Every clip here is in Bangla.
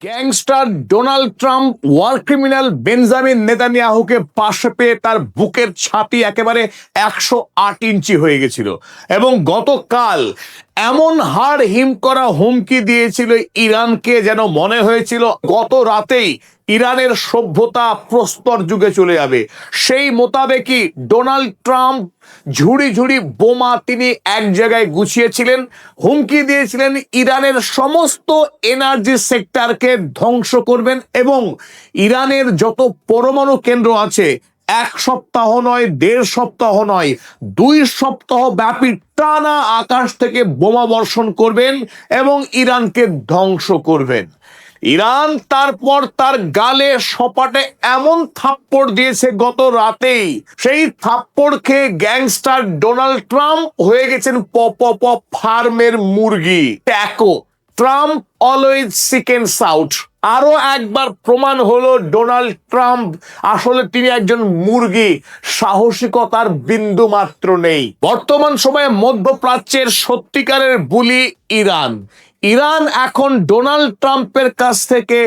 Gangster Donald Trump war criminal Benjamin নেতানিয়াহুকে পাশে পেয়ে তার বুকের ছাতি একেবারে 108 ইঞ্চি হয়ে গেছিল এবং গতকাল এমন হাড় হিম করা হুমকি দিয়েছিল ইরানকে, যেন মনে হয়েছিল গত রাতেই ইরানের সভ্যতা প্রস্তর যুগে চলে যাবে। সেই মোতাবেকই ডোনাল্ড ট্রাম্প ঝুড়ি ঝুড়ি বোমা তিনি এক জায়গায় গুছিয়েছিলেন, হুমকি দিয়েছিলেন ইরানের সমস্ত এনার্জি সেক্টরকে ধ্বংস করবেন এবং ইরানের যত পরমাণু কেন্দ্র আছে 1 সপ্তাহ নয়, 1.5 সপ্তাহ নয়, 2 সপ্তাহ ব্যাপী টানা আকাশ থেকে বোমা বর্ষণ করবেন এবং ইরানকে ধ্বংস করবেন। ইরান তারপর তার গালে সপাটে এমন থাপ্পড় দিয়েছে গত রাতেই, সেই থাপ্পড় খেয়ে গ্যাংস্টার ডোনাল্ড ট্রাম্প হয়ে গেছেন ফার্মের মুরগি। Taco Trump always chickens out. আরো একবার প্রমাণ হলো ডোনাল্ড ট্রাম্প আসলে তিনি একজন মুরগি, সাহসিকতার বিন্দু মাত্র নেই। বর্তমান সময়ে মধ্যপ্রাচ্যের সত্যিকারের বুলি ইরান। ইরান এখন ডোনাল্ড ট্রাম্পের কাছ থেকে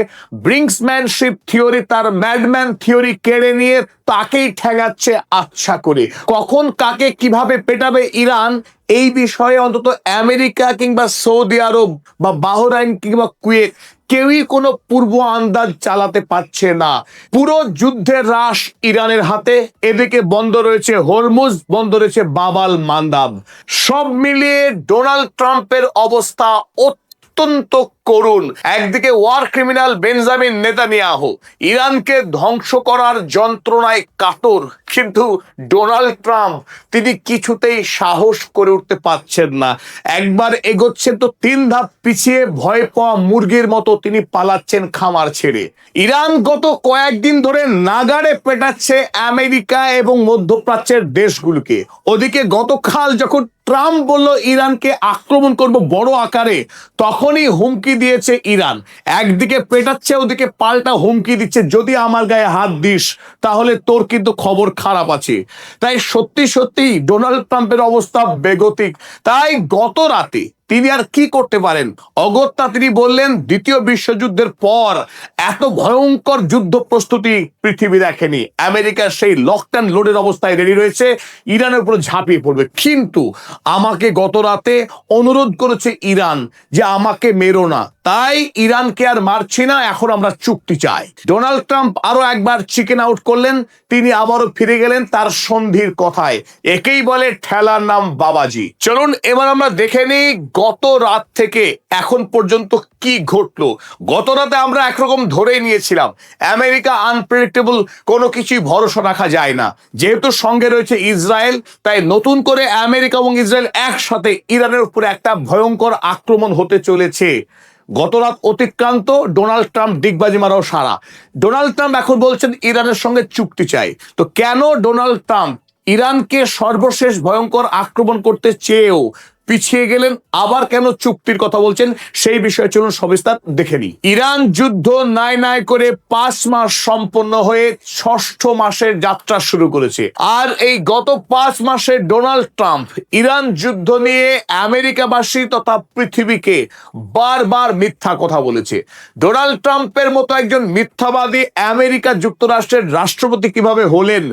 ব্রিঙ্কসম্যানশিপ থিওরি, তার ম্যাডম্যান থিওরি কেড়ে নিয়ে তাকেই ঠেঙাচ্ছে আচ্ছা করে। কখন কাকে কিভাবে পেটাবে ইরান, এই বিষয়ে অন্তত আমেরিকা কিংবা সৌদি আরব বা বাহরাইন কিংবা কুয়েত কেউই কোনো পূর্ব আন্দাজ চালাতে পারছে না। পুরো যুদ্ধের রাশ ইরানের হাতে। এদিকে বন্ধ রয়েছে হরমুজ, বন্ধ রয়েছে বাবাল মান্দাব। সব মিলিয়ে ডোনাল্ড ট্রাম্পের অবস্থা অত্যন্ত করুণ। একদিকে ওয়ার ক্রিমিনাল বেঞ্জামিন নেতানিয়াহু ইরানকে ধ্বংস করার যন্ত্রণায় কাতর, কিন্তু ডোনাল্ড ট্রাম্প তিনি কিছুতেই সাহস করে উঠতে পারছেন না। একবার এগোচ্ছেন তো 3 ধাপ পিছিয়ে ভয় পাওয়া মুরগির মতো তিনি পালাচ্ছেন খামার ছেড়ে। ইরান গত কয়েকদিন ধরে নাগাড়ে পেটাচ্ছে আমেরিকা এবং মধ্যপ্রাচ্যের দেশগুলোকে। ওদিকে গতকাল যখন ট্রাম্প বলল ইরানকে আক্রমণ করব বড় আকারে, তখনই হুমকি দিয়েছে ইরান। একদিকে পেটাচ্ছে, ওদিকে পাল্টা হুমকি দিচ্ছে, যদি আমার গায়ে হাত দিস তাহলে তোর কিন্তু খবর খারাপ আছে। তাই সত্যি সত্যি ডোনাল্ড ট্রাম্পের অবস্থা বেগতিক। তাই গত রাতে তিনি আর কি করতে পারেন, অগত্যা তিনি বললেন দ্বিতীয় বিশ্বযুদ্ধের পর এত ভয়ঙ্কর যুদ্ধ প্রস্তুতি পৃথিবী দেখেনি। আমেরিকার সেই লকড অ্যান্ড লোডের অবস্থায় রেডি রয়েছে, ইরানের উপর ঝাঁপিয়ে পড়বে। কিন্তু আমাকে গত রাতে অনুরোধ করেছে ইরান যে আমাকে মেরো না, তাই ইরানকে আর মারছি না, এখন আমরা চুক্তি চাই। ডোনাল্ড ট্রাম্প আরো একবার চিকেন আউট করলেন, তিনি আবারও ফিরে গেলেন তার সন্ধির কথায়। একেই বলে ঠেলার নাম বাবাজি। চলুন এবার আমরা দেখে নিই গত রাত থেকে এখন পর্যন্ত কি ঘটলো। গত রাতে আমরা একরকম ধরেই নিয়েছিলাম আমেরিকা আনপ্রেডিক্টেবল, কোনো কিছুই ভরসা রাখা যায় না। যেহেতু সঙ্গে রয়েছে ইসরায়েল, তাই নতুন করে আমেরিকা এবং ইসরায়েল একসাথে ইরানের উপরে একটা ভয়ঙ্কর আক্রমণ হতে চলেছে। গত রাত অতিক্রান্ত, ডোনাল্ড ট্রাম্প ডিগবাজি মারাও সারা। ডোনাল্ড ট্রাম্প এখন বলছেন ইরানের সঙ্গে চুক্তি চাই। তো কেন ডোনাল্ড ট্রাম্প ইরানকে সর্বশেষ ভয়ঙ্কর আক্রমণ করতে চেয়েও পিছিয়ে গেলেন, আবার কেন চুক্তির কথা বলছেন, সেই বিষয়ে চলুন সবিস্তার দেখে নিই। ইরান যুদ্ধ নাই নাই করে 5 মাস সম্পন্ন হয়ে 6ষ্ঠ মাসের যাত্রা শুরু করেছে। আর এই গত 5 মাসে ডোনাল্ড ট্রাম্প ইরান যুদ্ধ নিয়ে আমেরিকাবাসী তথা পৃথিবীকে বারবার মিথ্যা কথা বলেছে। ডোনাল্ড ট্রাম্পের মতো একজন মিথ্যাবাদী আমেরিকা যুক্তরাষ্ট্রের রাষ্ট্রপতি কিভাবে হলেন,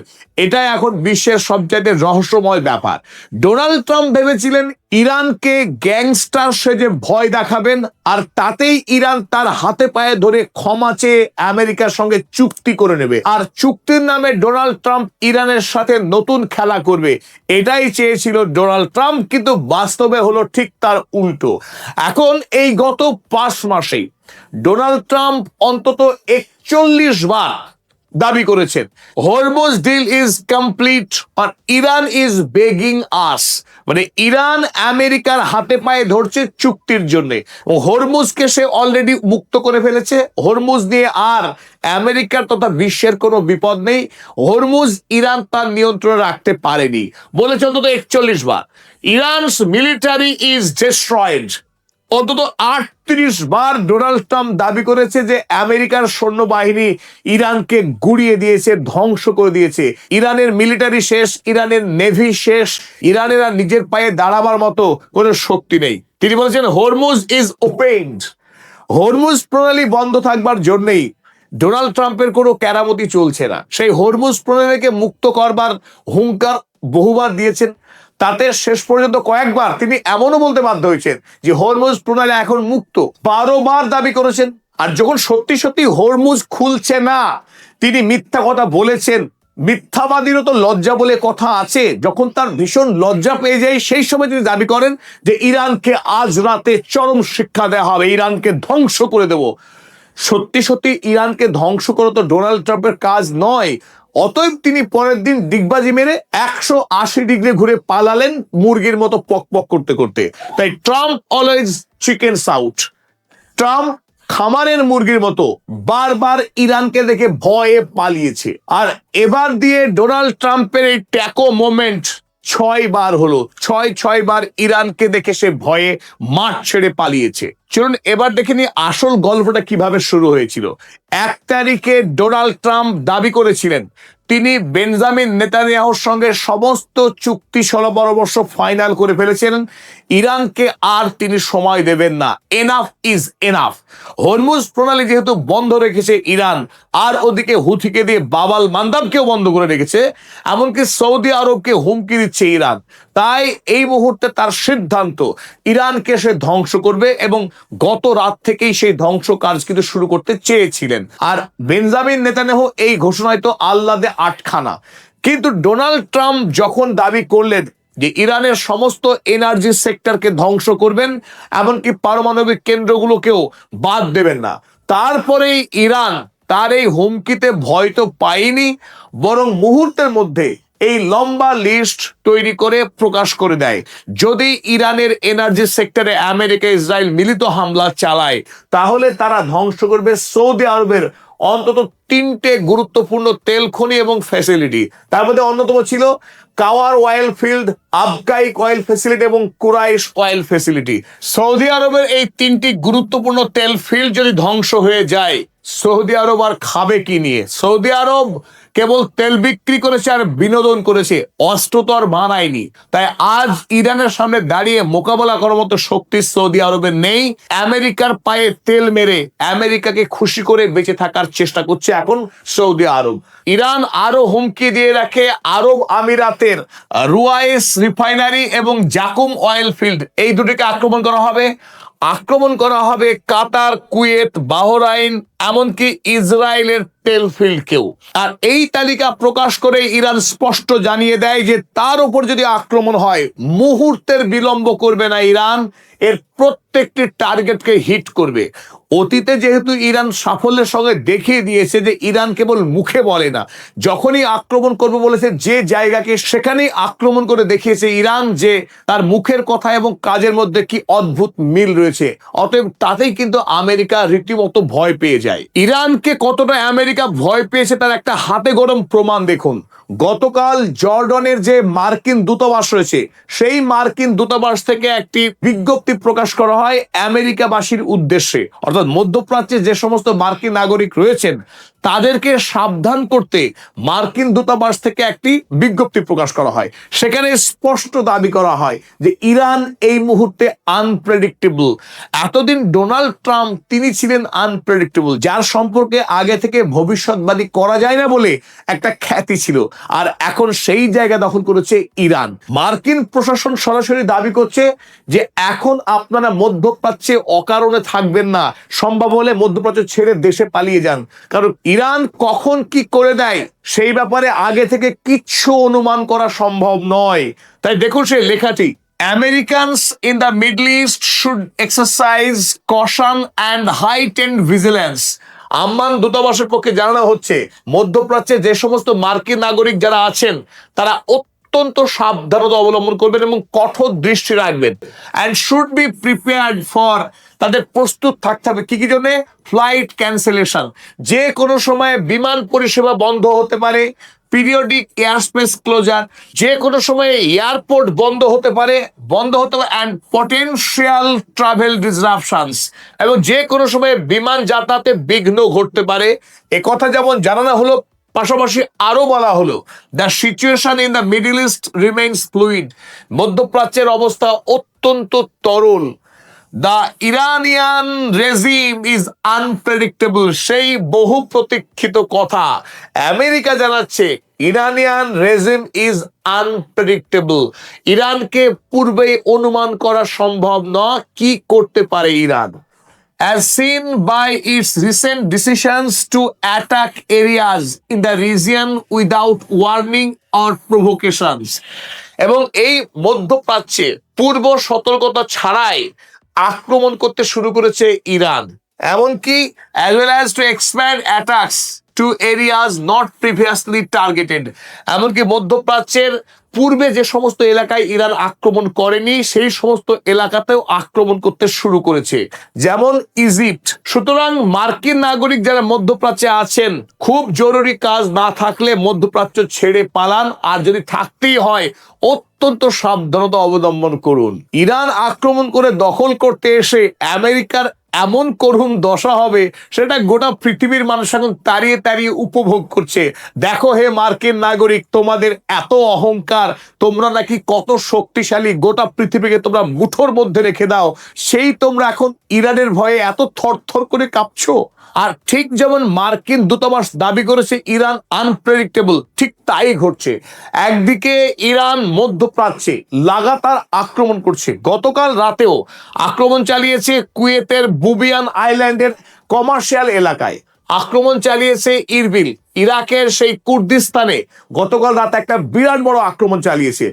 এটাই এখন বিশ্বের সবচাইতে রহস্যময় ব্যাপার। ডোনাল্ড ট্রাম্প ভেবেছিলেন ইরানকে গ্যাংস্টার সেজে ভয় দেখাবেন, আর তাতেই ইরান তার হাতে পায়ে ধরে ক্ষমা চেয়ে আমেরিকার সঙ্গে চুক্তি করে নেবে, আর চুক্তির নামে ডোনাল্ড ট্রাম্প ইরানের সাথে নতুন খেলা করবে। এটাই চেয়েছিল ডোনাল্ড ট্রাম্প, কিন্তু বাস্তবে হলো ঠিক তার উল্টো। এখন এই গত 5 মাসেই ডোনাল্ড ট্রাম্প অন্তত 41 বার দাবি করেছেন হরমুজ ডিল ইজ কমপ্লিট আর ইরান ইজ বেগিং আস, মানে ইরান আমেরিকার হাতে পায়ে ধরছে চুক্তির জন্য। হরমুজকে সে অলরেডি মুক্ত করে ফেলেছে। হরমুজ নিয়ে আর আমেরিকার তথা বিশ্বের কোনো বিপদ নেই। হরমুজ ইরান তার নিয়ন্ত্রণে রাখতে পারেনি বলেছে অন্তত 41 বার। ইরানস মিলিটারি ইজ ডিস্ট্রয়েড, অন্তত 38 বার ডোনাল্ড ট্রাম্প দাবি করেছে যে আমেরিকার সৈন্যবাহিনী ইরানকে গুড়িয়ে দিয়েছে, ধ্বংস করে দিয়েছে। ইরানের মিলিটারি শেষ, ইরানের নেভি শেষ, ইরানের আর নিজের পায়ে দাঁড়াবার মতো কোনো শক্তি নেই। তিনি বলেছেন হরমুজ ইজ ওপেনড, হরমুজ প্রণালী বন্ধ থাকবার জন্যই ডোনাল্ড ট্রাম্পের কোনো কেরামতি চলছে না। সেই হরমুজ প্রণালীকে মুক্ত করবার হুঙ্কার বহুবার দিয়েছেন, তাতে শেষ পর্যন্ত কয়েকবার তিনি এমনও বলতে বাধ্য হয়েছেন যে হরমুজ প্রণালী এখন মুক্ত, 12 বার দাবি করেছেন। আর যখন সত্যি সত্যি হরমুজ খুলছে না, তিনি মিথ্যা কথা বলেছেন। মিথ্যাবাদীরও তো লজ্জা বলে কথা আছে। যখন তার ভীষণ লজ্জা পেয়ে যায়, সেই সময় তিনি দাবি করেন যে ইরানকে আজ রাতে চরম শিক্ষা দেওয়া হবে, ইরানকে ধ্বংস করে দেব। সত্যি সত্যি ইরানকে ধ্বংস করা তো ডোনাল্ড ট্রাম্পের কাজ নয়। অতএব তিনি পরের দিন ডিগবাজি মেরে 180 ডিগ্রি ঘুরে পালালেন, মুরগির মতো পক পক করতে করতে। তাই Trump always chickens out. Trump খামারের মুরগির মতো বারবার ইরানকে দেখে ভয়ে পালিয়েছে। আর এবার দিয়ে ডোনাল্ড ট্রাম্পের এই ট্যাকো মোমেন্ট 6 বার হলো। 6 বার ইরানকে দেখে সে ভয়ে মাঠ ছেড়ে পালিয়েছে। চলুন এবার দেখে নিই আসল গল্পটা কিভাবে শুরু হয়েছিল। 1 তারিখে ডোনাল্ড ট্রাম্প দাবি করেছিলেন তিনি বেঞ্জামিন নেতানিয়াহুর সঙ্গে সমস্ত চুক্তি পরামর্শ ফাইনাল করে ফেলেছেন, ইরানকে আর তিনি সময় দেবেন না। Enough is enough. হরমুজ প্রণালী যেহেতু বন্ধ রেখেছে ইরান, আর ওদিকে হুথিকে দিয়ে বাবাল মান্দাবকেও বন্ধ করে রেখেছে, এমনকি সৌদি আরবকে হুমকি দিচ্ছে ইরান। তাই এই মুহূর্তে তার সিদ্ধান্ত ইরানকে সে ধ্বংস করবে, এবং গত রাত থেকেই সেই ধ্বংস কাজ কিন্তু শুরু করতে চেয়েছিলেন। আর বেঞ্জামিন নেতানিয়াহু এই ঘোষণায় তো আহ্লাদে আটখানা। কিন্তু ডোনাল্ড ট্রাম্প যখন দাবি করলেন যে ইরানের সমস্ত এনার্জি সেক্টরকে ধ্বংস করবেন, এমনকি পারমাণবিক কেন্দ্রগুলোকেও বাদ দেবেন না, তারপরেই ইরান তার এই হুমকিতে ভয় তো পায়নি, বরং মুহূর্তের মধ্যে এই লম্বা লিস্ট তৈরি করে প্রকাশ করে দেয়। যদি ইরানের এনার্জি সেক্টরে আমেরিকা ইসরায়েল মিলিত হামলা চালায়, তাহলে তারা ধ্বংস করবে সৌদি আরবের অন্তত 3টে গুরুত্বপূর্ণ তেল খনি এবং ফ্যাসিলিটি। তার মধ্যে অন্যতম ছিল কাওয়ার অয়েল ফিল্ড, আবকাইক অয়েল ফ্যাসিলিটি এবং কুরাইশ অয়েল ফ্যাসিলিটি। সৌদি আরবের এই 3টি গুরুত্বপূর্ণ তেল ফিল্ড যদি ধ্বংস হয়ে যায়, সৌদি আরব আর খাবে কি নিয়ে? সৌদি আরব কেবল তেল বিক্রি করেছে আর বিনোদন করেছে, অস্ত্র তো আর বানায়নি। তাই আজ ইরানের সামনে দাঁড়িয়ে মোকাবেলা করার মতো শক্তি সৌদি আরবের নেই। আমেরিকার পায়ে তেল মেরে আমেরিকাকে খুশি করে বেঁচে থাকার চেষ্টা করছে এখন সৌদি আরব। ইরান আরো হুমকি দিয়ে রাখে আরব আমিরাতের রুয়াইস রিফাইনারি এবং জাকুম অয়েল ফিল্ড, এই দুটিকে আক্রমণ করা হবে। আক্রমণ করা হবে কাতার, কুয়েত, বাহরাইন, এমনকি ইসরায়েলের তেল ফিল্ডকেও। আর এই তালিকা প্রকাশ করে ইরান স্পষ্ট জানিয়ে দেয় যে তার উপর যদি আক্রমণ হয়, মুহূর্তের বিলম্ব করবে না ইরান, এর প্রত্যেকটি টার্গেটকে হিট করবে। অতীতে যেহেতু ইরান সাফল্যের সঙ্গে দেখিয়ে দিয়েছে যে ইরান কেবল মুখে বলে না, যখনই আক্রমণ করবে বলেছে যে জায়গাকে সেখানেই আক্রমণ করে দেখিয়েছে ইরান যে তার মুখের কথা এবং কাজের মধ্যে কি অদ্ভুত মিল রয়েছে। অতএব তাতেই কিন্তু আমেরিকা রীতিমতো ভয় পেয়ে যায়। ইরানকে কতটা আমেরিকা ভয় পেয়েছে তার একটা হাতে গরম প্রমাণ দেখুন। গতকাল জর্ডনের যে মার্কিন দূতাবাস রয়েছে, সেই মার্কিন দূতাবাস থেকে একটি বিজ্ঞপ্তি প্রকাশ করা হয় আমেরিকাবাসীর উদ্দেশ্যে, অর্থাৎ মধ্যপ্রাচ্যে যে সমস্ত মার্কিন নাগরিক রয়েছেন তাদেরকে সাবধান করতে মার্কিন দূতাবাস থেকে একটি বিজ্ঞপ্তি প্রকাশ করা হয়। সেখানে স্পষ্ট দাবি করা হয় যে ইরান এই মুহূর্তে আনপ্রেডিক্টেবল। এতদিন ডোনাল্ড ট্রাম্প তিনি ছিলেন আনপ্রেডিক্টেবল, যার সম্পর্কে আগে থেকে ভবিষ্যৎবাণী করা যায় না বলে একটা খ্যাতি ছিল। আর এখন সেই জায়গা দখল করেছে ইরান। মার্কিন প্রশাসন সরাসরি দাবি করছে যে এখন আপনারা মধ্যপ্রাচ্যে অকারণে থাকবেন না, সম্ভব হলে মধ্যপ্রাচ্য ছেড়ে দেশে পালিয়ে যান। কারণ ইরান কখন কি করে দেয় সেই ব্যাপারে আগে থেকে কিচ্ছু অনুমান করা সম্ভব নয়। তাই দেখুন সেই লেখাটি, Americans in the Middle East should exercise caution and heightened vigilance. Amman দূতাবাসের পক্ষে জানানো হচ্ছে মধ্যপ্রাচ্যে যে সমস্ত মার্কিন নাগরিক যারা আছেন তারা অত্যন্ত সাবধানতা অবলম্বন করবেন এবং কঠোর দৃষ্টি রাখবেন। And should be prepared for, তাদের প্রস্তুত থাকতে হবে কি কি জন্য? ফ্লাইট ক্যান্সেলেশন, যে কোনো সময় বিমান পরিষেবা বন্ধ হতে পারে, পিরিয়ডিক এয়ারস্পেস ক্লোজার, যে কোনো সময়ে এয়ারপোর্ট বন্ধ হতে পারে অ্যান্ড পটেনশিয়াল ট্রাভেল ডিসরাপশনস, এবং যে কোনো সময়ে বিমান যাতায়াতে বিঘ্ন ঘটতে পারে। একথা যেমন জানানো হলো, পাশাপাশি আরো বলা হলো the situation in the middle east remains fluid. মধ্যপ্রাচ্যের অবস্থা অত্যন্ত তরল। The Iranian regime is unpredictable. সেই বহু প্রতীক্ষিত কথা আমেরিকা জানাচ্ছে, ইরানিয়ান রেজিম ইজ আনপ্রেডিক্টেবল। ইরানকে পূর্বেই অনুমান করা সম্ভব নয় কি করতে পারে Iran, as seen by its recent decisions to attack areas in the region without warning or provocations। এবং এই মধ্যপ্রাচ্যে পূর্ব সতর্কতা ছাড়াই আক্রমণ করতে শুরু করেছে ইরান, এমনকি as well as to expand attacks to areas not previously targeted। এমনকি মধ্যপ্রাচ্যের পূর্বে যে সমস্ত এলাকায় ইরান আক্রমণ করেনি সেই সমস্ত এলাকাতেও আক্রমণ করতে শুরু করেছে, যেমন ইজিপ্ট। সুতরাং মার্কিন নাগরিক যারা মধ্যপ্রাচ্যে আছেন, খুব জরুরি কাজ না থাকলে মধ্যপ্রাচ্য ছেড়ে পালান, আর যদি থাকতেই হয় অত্যন্ত সাবধানতা অবলম্বন করুন। ইরান আক্রমণ করে দখল করতে এসে আমেরিকার এমন করুণ দশা হবে সেটা গোটা পৃথিবীর মানুষ এখন তাড়িয়ে তাড়িয়ে উপভোগ করছে। দেখো হে মার্কিন নাগরিক, তোমাদের এত অহংকার, তোমরা নাকি কত শক্তিশালী, গোটা পৃথিবীকে তোমরা মুঠোর মধ্যে রেখে দাও, সেই তোমরা এখন ইরানের ভয়ে এত থরথর করে কাঁপছো। আর ঠিক যেমন মার্কিন দূতাবাস দাবি করেছে ইরান আনপ্রেডিক্টেবল, ঠিক তাই ঘটছে। একদিকে ইরান মধ্যপ্রাচ্যে লাগাতার আক্রমণ করছে, গতকাল রাতেও আক্রমণ চালিয়েছে কুয়েতের বুবিয়ান আইল্যান্ডের কমার্শিয়াল এলাকায়, আক্রমণ চালিয়েছে ইরবিল, ইরাকের সেই কুর্দিস্তানে গতকাল রাতে একটা বিরাট বড় আক্রমণ চালিয়েছে।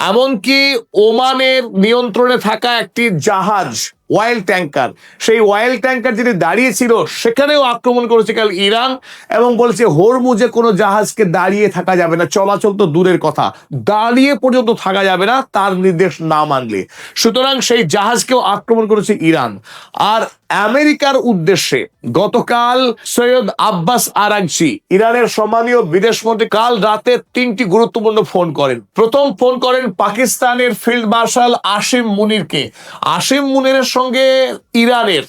এমনকি ওমানের নিয়ন্ত্রণে থাকা একটি জাহাজ, অয়েল ট্যাঙ্কার, সেই অয়েল ট্যাঙ্কার যেটি দাঁড়িয়েছিল সেখানেও আক্রমণ করেছে কাল ইরান, এবং বলছে হরমুজে কোনো জাহাজকে দাঁড়িয়ে থাকা যাবে না, চলাচল তো দূরের কথা, দাঁড়িয়ে পর্যন্ত থাকা যাবে না তার নির্দেশ না মানলে। সুতরাং সেই জাহাজকেও আক্রমণ করেছে ইরান। আর আমেরিকার উদ্দেশ্যে গতকাল সৈয়দ আব্বাস আরাগচি, ইরানের সম্মানীয় বিদেশমন্ত্রী, কাল রাতে 3টি গুরুত্বপূর্ণ ফোন করেন। প্রথম ফোন করেন পাকিস্তানের ফিল্ড মার্শাল আসিম মুনিরকে। আসিম মুনিরের সঙ্গে ইরানের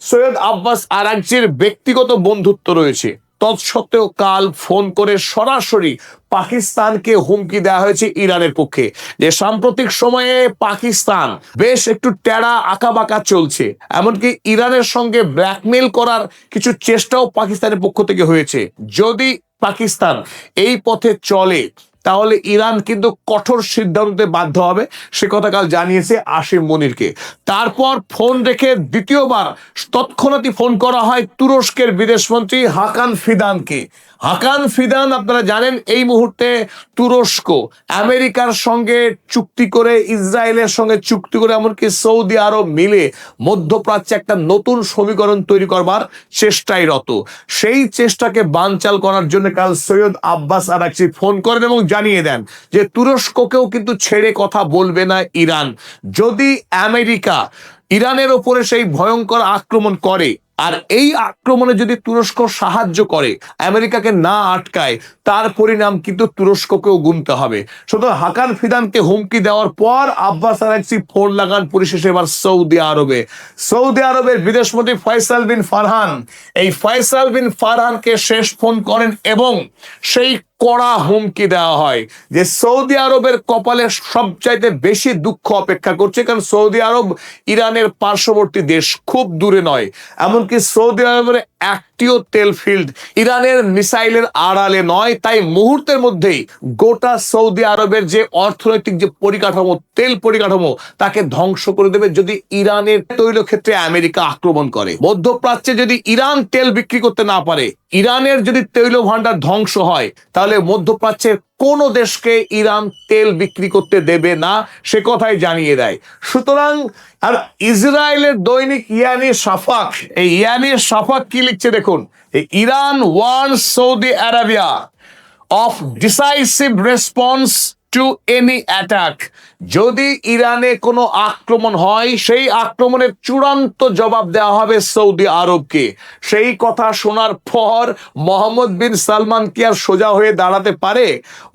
সৈয়দ আব্বাস আরাগচির ব্যক্তিগত বন্ধুত্ব রয়েছে, তৎসত্ত্বেও কাল ফোন করে সরাসরি পাকিস্তানকে হুমকি দেওয়া হয়েছে ইরানের পক্ষে, যে সাম্প্রতিক সময়ে পাকিস্তান বেশ একটু টেরা আঁকাবাঁকা চলছে, এমনকি ইরানের সঙ্গে ব্ল্যাকমেল করার কিছু চেষ্টাও পাকিস্তানের পক্ষ থেকে হয়েছে। যদি পাকিস্তান এই পথে চলে তাহলে ইরান কিন্তু কঠোর সিদ্ধান্তে বাধ্য হবে, সে কথা কাল জানিয়েছে আসিম মুনিরকে। তারপর ফোন রেখে দ্বিতীয়বার তৎক্ষণাৎই ফোন করা হয় তুরস্কের বিদেশমন্ত্রী হাকান ফিদানকে। হাকান ফিদান আপনারা জানেন এই মুহূর্তে তুরস্ক আমেরিকার সঙ্গে চুক্তি করে, ইসরায়েলের সঙ্গে চুক্তি করে, এমনকি সৌদি আরব মিলে মধ্যপ্রাচ্যে একটা নতুন সমীকরণ তৈরি করবার চেষ্টায় রত। সেই চেষ্টাকে বানচাল করার জন্য কাল সৈয়দ আব্বাস আরাগচি ফোন করেন এবং জানিয়ে দেন যে তুরস্ককেও কিন্তু ছেড়ে কথা বলবে না ইরান। যদি আমেরিকা ইরানের ওপরে সেই ভয়ঙ্কর আক্রমণ করে, আর এই আক্রমণে যদি তুরস্ক সাহায্য করে, আমেরিকাকে না আটকায়, তার পরিণাম কিন্তু তুরস্ককেও গুনতে হবে। সুতরাং হাকান ফিদানকে হুমকি দেওয়ার পর আব্বাস আরাগচি ফোন লাগান পরিশেষে এবার সৌদি আরবে। সৌদি আরবের বিদেশমন্ত্রী ফয়সাল বিন ফারহান, এই ফয়সাল বিন ফারহানকে শেষ ফোন করেন এবং সেই কড়া হুমকি দেওয়া হয় যে সৌদি আরবের কপালে সবচাইতে বেশি দুঃখ অপেক্ষা করছে, কারণ সৌদি আরব ইরানের পার্শ্ববর্তী দেশ, খুব দূরে নয়, এমনকি সৌদি আরবের একটিও তেল ফিল্ড ইরানের মিসাইলের আড়ালে নয়। তাই মুহূর্তের মধ্যেই গোটা সৌদি আরবের যে অর্থনৈতিক যে পরিকাঠামো, তেল পরিকাঠামো, তাকে ধ্বংস করে দেবে যদি ইরানের তৈল ক্ষেত্রে আমেরিকা আক্রমণ করে। মধ্যপ্রাচ্যে যদি ইরান তেল বিক্রি করতে না পারে, ইরানের যদি তৈল ভান্ডার ধ্বংস হয়, তাহলে মধ্যপ্রাচ্যের কোন দেশকে ইরান তেল বিক্রি করতে দেবে না, সে কথাই জানিয়ে দেয়। সুতরাং আর ইসরায়েলের দৈনিক ইয়ানি শাফাক, এই ইয়ানি শাফাক কি লিখছে দেখুন, Iran warns Saudi Arabia of decisive response to any attack. যদি ইরানে কোনো আক্রমণ হয়, সেই আক্রমণের চূড়ান্ত জবাব দেওয়া হবে সৌদি আরবকে। সেই কথা শোনার পর মোহাম্মদ বিন সালমান কি আর সোজা হয়ে দাঁড়াতে পারে?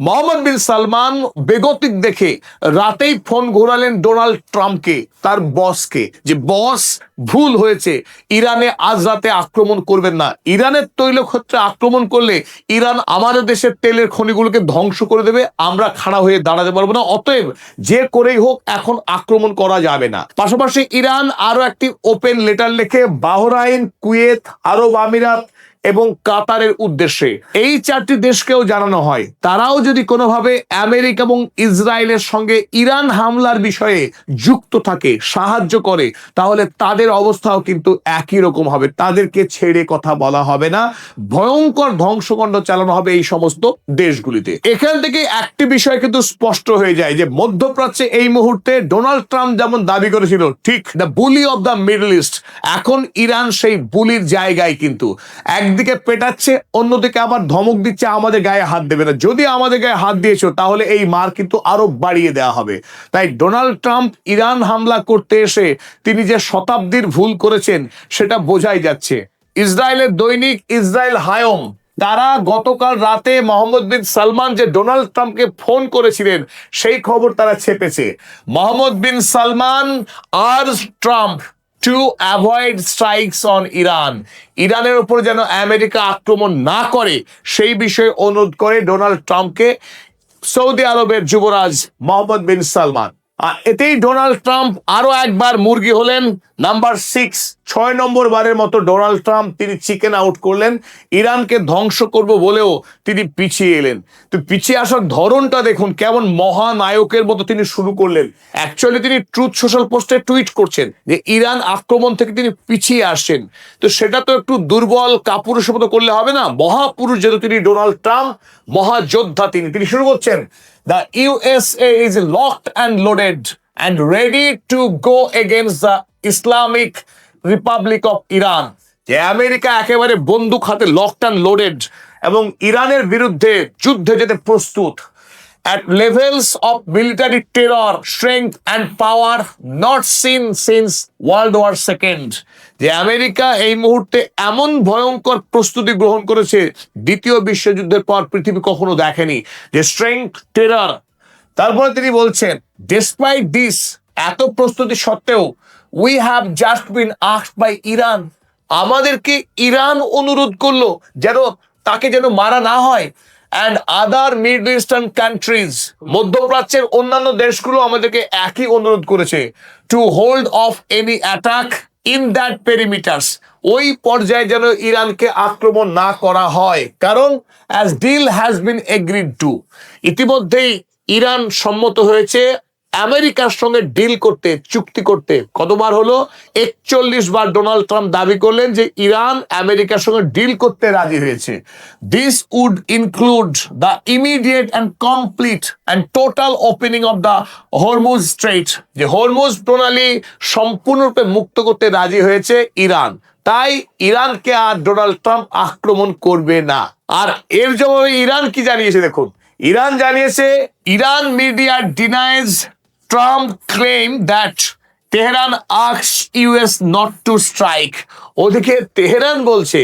মোহাম্মদ বিন সালমান বেগতিক দেখে রাতেই ফোন ঘোরালেন ডোনাল্ড ট্রাম্পকে, তার বসকে, যে বস ভুল হয়েছে, ইরানে আজ রাতে আক্রমণ করবেন না। ইরানের তৈল ক্ষেত্রে আক্রমণ করলে ইরান আমাদের দেশের তেলের খনিগুলোকে ধ্বংস করে দেবে, আমরা খাড়া হয়ে দাঁড়াতে পারবো না। অতএব যে করেই হোক এখন আক্রমণ করা যাবে না। পাশাপাশি ইরান আরো একটি ওপেন লেটার লিখে বাহরাইন, কুয়েত, আরব আমিরাত এবং কাতারের উদ্দেশ্যে এই 4টি দেশকেও জানানো হয় তারাও যদি কোনোভাবে আমেরিকা এবং ইসরায়েলের সঙ্গে ইরান হামলার বিষয়ে যুক্ত থাকে, সাহায্য করে, তাহলে তাদের অবস্থাও কিন্তু একই রকম হবে। তাদেরকে ছেড়ে কথা বলা হবে না, ভয়ঙ্কর ধ্বংসকাণ্ড চালানো হবে এই সমস্ত দেশগুলিতে। এখান থেকে একটি বিষয় কিন্তু স্পষ্ট হয়ে যায় যে মধ্যপ্রাচ্যে এই মুহূর্তে ডোনাল্ড ট্রাম্প যেমন দাবি করেছিল, ঠিক the bully of the middle east, এখন ইরান সেই বুলির জায়গায় কিন্তু একদিকে পেটাচ্ছে, অন্যদিকে আবার ধমক দিচ্ছে আমাদের গায়ে হাত দেবে না, যদি আমাদের গায়ে হাত দিয়েছো তাহলে এই মার কিন্তু আরো বাড়িয়ে দেওয়া হবে। তাই ডোনাল্ড ট্রাম্প ইরান হামলা করতে এসে তিনি যে শতাব্দীর ভুল করেছেন সেটা বোঝাই যাচ্ছে। ইসরায়েলের দৈনিক ইসরায়েল হায়ম তারা গতকাল রাতে মোহাম্মদ বিন সালমান যে ডোনাল্ড ট্রাম্পকে ফোন করেছিলেন সেই খবর তারা ছেপেছে। মোহাম্মদ বিন সালমান আর Trump to avoid strikes on Iran, ইরানের উপর যেন আমেরিকা আক্রমণ না করে সেই বিষয়ে অনুরোধ করে ডোনাল্ড ট্রাম্পকে সৌদি আরবের যুবরাজ মোহাম্মদ বিন সালমান। আর এতেই ডোনাল্ড ট্রাম্প আরো একবার মুরগি হলেন। নাম্বার 6 নম্বর বারের মতো ডোনাল্ড ট্রাম্প তিনি চিকেন আউট করলেন, ইরানকে ধ্বংস করব বলেও তিনি পিছিয়ে এলেন। তো পিছিয়ে আসার ধরনটা দেখুন, কেমন মহানায়কের মতো তিনি শুরু করলেন। অ্যাকচুয়ালি তিনি ট্রুথ সোশ্যাল পোস্টে টুইট করছেন যে ইরান আক্রমণ থেকে তিনি পিছিয়ে আসছেন। তো সেটা তো একটু দুর্বল কাপুরুষের মতো করলে হবে না, মহাপুরুষ যেহেতু তিনি ডোনাল্ড ট্রাম্প, মহাযোদ্ধা তিনি শুরু করছেন, the USA is locked and loaded and ready to go against the Islamic Republic of Iran. যে আমেরিকা একেবারে বন্দুক হাতে লকড অ্যান্ড লোডেড এবং ইরানের বিরুদ্ধে যুদ্ধে যেতে প্রস্তুত। At levels of military terror, strength and power not seen since World War II. যে আমেরিকা এই মুহূর্তে এমন ভয়ঙ্কর প্রস্তুতি গ্রহণ করেছে দ্বিতীয় বিশ্বযুদ্ধের পর পৃথিবী কখনো দেখেনি, যে স্ট্রেংথ, টেরর। তারপরে তিনি বলছেন, ডিসপাইট দিস, এত প্রস্তুতি সত্ত্বেও, we have just been asked by Iran, আমাদেরকে ইরান অনুরোধ করলো তাকে যেন মারা না হয়। and other Middle Eastern countries, মধ্যপ্রাচ্যের অন্যান্য দেশগুলো আমাদেরকে একই অনুরোধ করেছে, to hold off any attack in that perimeters, ওই পর্যায়ে যেন ইরানকে আক্রমণ না করা হয়, কারণ as deal has been agreed to, ইতিমধ্যেই ইরান সম্মত হয়েছে আমেরিকার সঙ্গে ডিল করতে, চুক্তি করতে। কতবার হলো? 41 বার ডোনাল্ড ট্রাম্প দাবি করলেন যে ইরান আমেরিকার সঙ্গে ডিল করতে রাজি হয়েছে। This would include the immediate and complete and total opening of the Hormuz strait, যে হরমুজ প্রণালী সম্পূর্ণরূপে মুক্ত করতে রাজি হয়েছে ইরান। তাই ইরানকে আর ডোনাল্ড ট্রাম্প আক্রমণ করবে না। আর এর জবাবে ইরান কি জানিয়েছে দেখুন, ইরান জানিয়েছে, Iran media denies Trump claimed that Tehran asked US not to strike. ওদিকে তেহরান বলছে